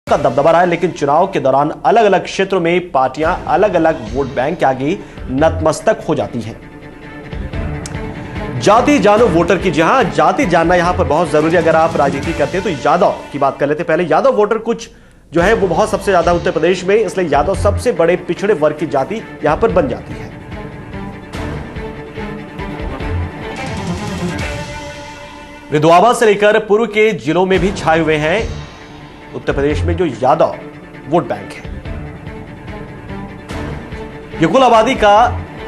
का दबदबा रहा है, लेकिन चुनाव के दौरान अलग अलग क्षेत्रों में पार्टियां अलग अलग वोट बैंक के आगे नतमस्तक हो जाती हैं। जाति जानो वोटर की, जहां जाति जानना यहां पर बहुत जरूरी है। अगर आप राजनीति करते हैं तो यादव की बात कर लेते हैं। पहले यादव वोटर कुछ जो है वो बहुत सबसे ज्यादा उत्तर प्रदेश में, इसलिए यादव सबसे बड़े पिछड़े वर्ग की जाति यहां पर बन जाती है। वे दोआबा से लेकर पूर्व के जिलों में भी छाए हुए हैं उत्तर प्रदेश में जो यादव वोट बैंक है। ये कुल आबादी का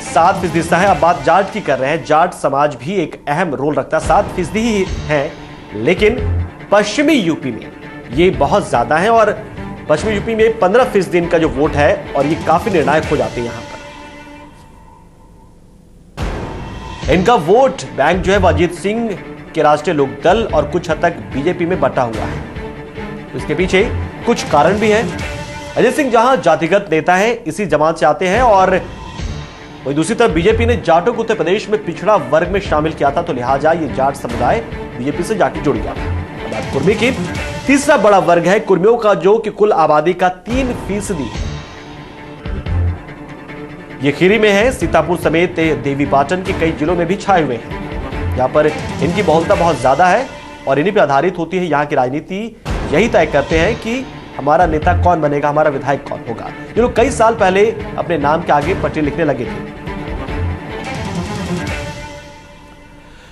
7% हिस्सा है। अब बात जाट की कर रहे हैं। जाट समाज भी एक अहम रोल रखता है, 7% ही है, लेकिन पश्चिमी यूपी में ये बहुत ज्यादा है और पश्चिमी यूपी में 15% इनका जो वोट है और ये काफी निर्णायक हो जाते हैं। यहां पर इनका वोट बैंक जो है अजीत सिंह के राष्ट्रीय लोकदल और कुछ हद तक बीजेपी में बटा हुआ है। इसके पीछे कुछ कारण भी हैं। अजीत सिंह जहां जातिगत नेता है, इसी जमात से आते हैं, और वही दूसरी तरफ बीजेपी ने जाटों को उत्तर प्रदेश में पिछड़ा वर्ग में शामिल किया था, तो लिहाजा ये जाट समुदाय बीजेपी से जाके जुड़ गया था। बात कुर्मी की, तीसरा बड़ा वर्ग है कुर्मियों का, जो कि कुल आबादी का 3% है। ये खीरी में है, सीतापुर समेत देवीपाटन के कई जिलों में भी छाए हुए हैं। यहां पर इनकी बहुलता बहुत ज्यादा है और इन्हीं पर आधारित होती है यहां की राजनीति। यही तय करते हैं कि हमारा नेता कौन बनेगा, हमारा विधायक कौन होगा। ये लोग कई साल पहले अपने नाम के आगे पट्टी लिखने लगे थे।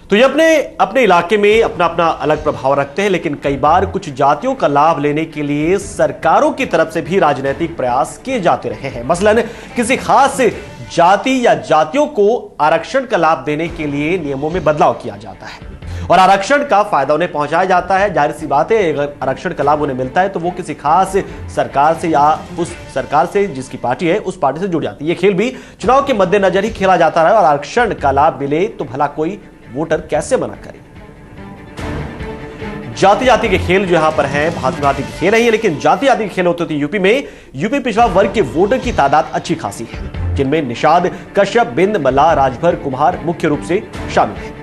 तो ये अपने अपने इलाके में अपना अपना अलग प्रभाव रखते हैं, लेकिन कई बार कुछ जातियों का लाभ लेने के लिए सरकारों की तरफ से भी राजनीतिक प्रयास किए जाते रहे हैं। मसलन किसी खास जाति या जातियों को आरक्षण का लाभ देने के लिए नियमों में बदलाव किया जाता है और आरक्षण का फायदा उन्हें पहुंचाया जाता है। जाहिर सी बात है, अगर आरक्षण का लाभ उन्हें मिलता है तो वो किसी खास सरकार से या उस सरकार से जिसकी पार्टी है उस पार्टी से जुड़ जाती है। ये खेल भी चुनाव के मद्देनजर ही खेला जाता है और आरक्षण का लाभ मिले तो भला कोई वोटर कैसे मना करे। जाति जाति के खेल जो यहां पर हैं, भांति भांति के खेल है, लेकिन जाति जाति के खेल होते थे यूपी में। यूपी पिछड़ा वर्ग के वोटर की तादाद अच्छी खासी है, जिनमें निषाद, कश्यप, बिंद, मल्लाह, राजभर, कुम्हार मुख्य रूप से शामिल हैं।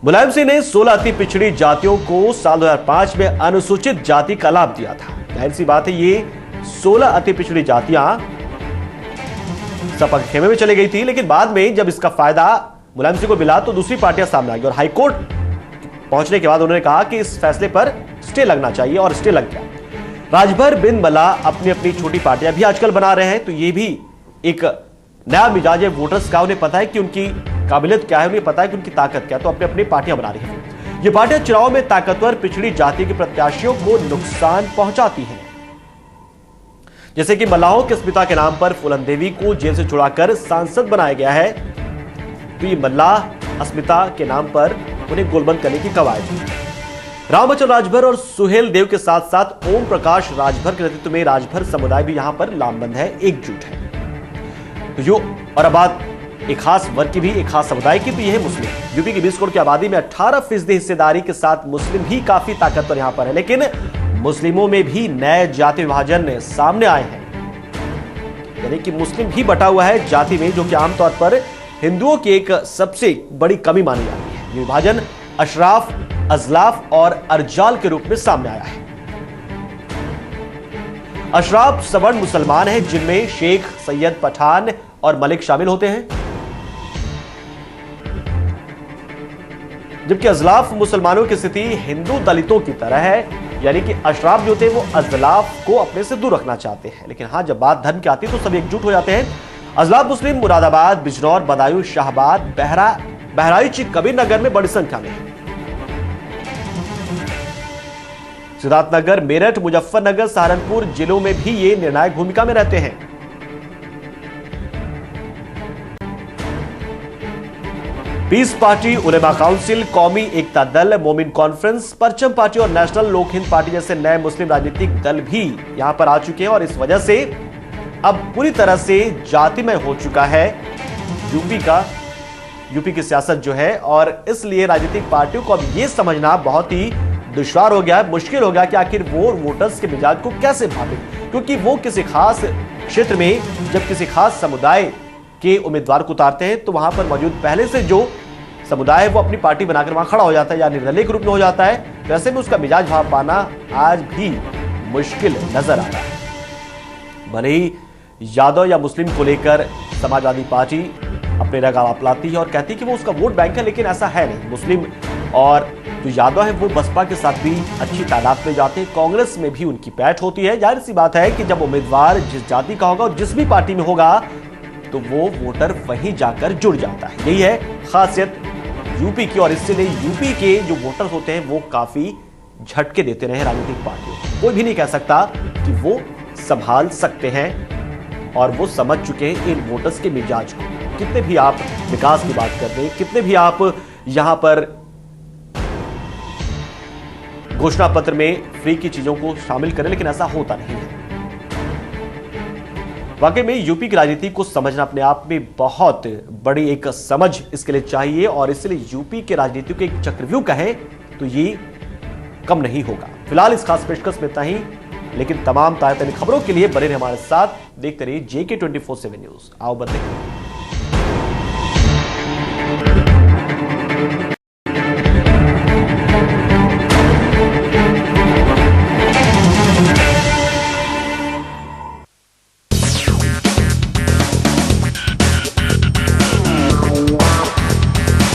मुलायम सिंह ने 16 अति पिछड़ी जातियों को साल 2005 में अनुसूचित जाति का लाभ दिया था। जाहिर सी बात है, ये 16 अति पिछड़ी जातियां सपा के खेमे में चली गई थी, लेकिन बाद में जब इसका फायदा मुलायम सिंह को मिला तो दूसरी पार्टियां सामने आ गई और हाईकोर्ट पहुंचने के बाद उन्होंने कहा कि इस फैसले पर स्टे लगना चाहिए और स्टे लग गया। राजभर, बिंद, मल्लाह अपनी अपनी छोटी पार्टियां भी आजकल बना रहे हैं, तो ये भी एक नया मिजाज है वोटर्स का। उन्हें पता है कि उनकी काबिलियत क्या है, उन्हें पता है कि उनकी ताकत क्या है, तो अपनी अपनी पार्टियां बना रही हैं। ये पार्टियां चुनाव में ताकतवर पिछड़ी जाति के प्रत्याशियों को नुकसान पहुंचाती हैं। जैसे कि मल्लाहों की अस्मिता के नाम पर फूलन देवी को जेल से छुड़ाकर सांसद बनाया गया है, तो ये मल्लाह अस्मिता के नाम पर उन्हें गोलबंद करने की कवायद थी। रामबच्चन राजभर और सुहेल देव के साथ साथ ओम प्रकाश राजभर के नेतृत्व में राजभर समुदाय भी यहां पर लामबंद है, एकजुट है। तो जो और अब बात एक खास वर्ग की भी, एक खास समुदाय की, तो यह है मुस्लिम। यूपी की 20 करोड़ की आबादी में 18% हिस्सेदारी के साथ मुस्लिम भी काफी ताकतवर यहां पर है, लेकिन मुस्लिमों में भी नए जाति विभाजन सामने आए हैं। यानी कि मुस्लिम भी बटा हुआ है जाति में, जो कि आमतौर पर हिंदुओं की एक सबसे बड़ी कमी मानी जाती है। ये विभाजन अशराफ, अजलाफ और अर्जाल के रूप में सामने आया है। अशराफ सवर्ण मुसलमान हैं, जिनमें शेख, सैयद, पठान और मलिक शामिल होते हैं, जबकि अजलाफ मुसलमानों की स्थिति हिंदू दलितों की तरह है। यानी कि अशराफ जो होते हैं वो अजलाफ को अपने से दूर रखना चाहते हैं, लेकिन हाँ जब बात धर्म की आती है तो सब एकजुट हो जाते हैं। अजलाफ मुस्लिम मुरादाबाद, बिजनौर, बदायूं, शाहबाद, बहराइच, कबीरनगर में बड़ी संख्या में है। सिद्धार्थनगर, मेरठ, मुजफ्फरनगर, सहारनपुर जिलों में भी ये निर्णायक भूमिका में रहते हैं। पीस पार्टी, उलेमा काउंसिल, कौमी एकता दल, मोमिन कॉन्फ्रेंस, परचम पार्टी और नेशनल लोक हिंद पार्टी जैसे नए मुस्लिम राजनीतिक दल भी यहां पर आ चुके हैं और इस वजह से अब पूरी तरह से जातिमय हो चुका है यूपी की सियासत जो है, और इसलिए राजनीतिक पार्टियों को अब यह समझना बहुत ही दुश्वार हो गया है, मुश्किल हो गया कि आखिर वो वोटर्स के मिजाज को कैसे भावे, क्योंकि वो किसी खास क्षेत्र में जब किसी खास समुदाय के उम्मीदवार को उतारते हैं तो वहां पर मौजूद पहले से जो समुदाय है वो अपनी पार्टी बनाकर वहां खड़ा हो जाता है या निर्दलीय के रूप में हो जाता है, तो ऐसे में उसका मिजाज भाव पाना आज भी मुश्किल नजर आ रहा है। भले ही यादव या मुस्लिम को लेकर समाजवादी पार्टी अपने रंग अपनाती है और कहती है कि वो उसका वोट बैंक है, लेकिन ऐसा है नहीं। मुस्लिम और जो यादव है वो बसपा के साथ भी अच्छी तादाद में जाते हैं, कांग्रेस में भी उनकी पैठ होती है। जाहिर सी बात है कि जब उम्मीदवार जिस जाति का होगा और जिस भी पार्टी में होगा तो वो वोटर वहीं जाकर जुड़ जाता है। यही है खासियत यूपी की, और इसलिए यूपी के जो वोटर्स होते हैं वो काफी झटके देते रहे राजनीतिक पार्टियों को। कोई भी नहीं कह सकता कि वो संभाल सकते हैं, और वो समझ चुके हैं इन वोटर्स के मिजाज को। कितने भी आप विकास की बात कर रहे हैं, कितने भी आप यहां पर घोषणा पत्र में फ्री की चीजों को शामिल करें, लेकिन ऐसा होता नहीं है। वाकई में यूपी की राजनीति को समझना अपने आप में बहुत बड़ी एक समझ इसके लिए चाहिए, और इसलिए यूपी के राजनीति को एक चक्रव्यूह कहें तो ये कम नहीं होगा। फिलहाल इस खास पेशकश में इतना ही, लेकिन तमाम ताजा खबरों के लिए बने रहिए हमारे साथ, देखते रहिए JK 24/7 न्यूज। आओ बदले।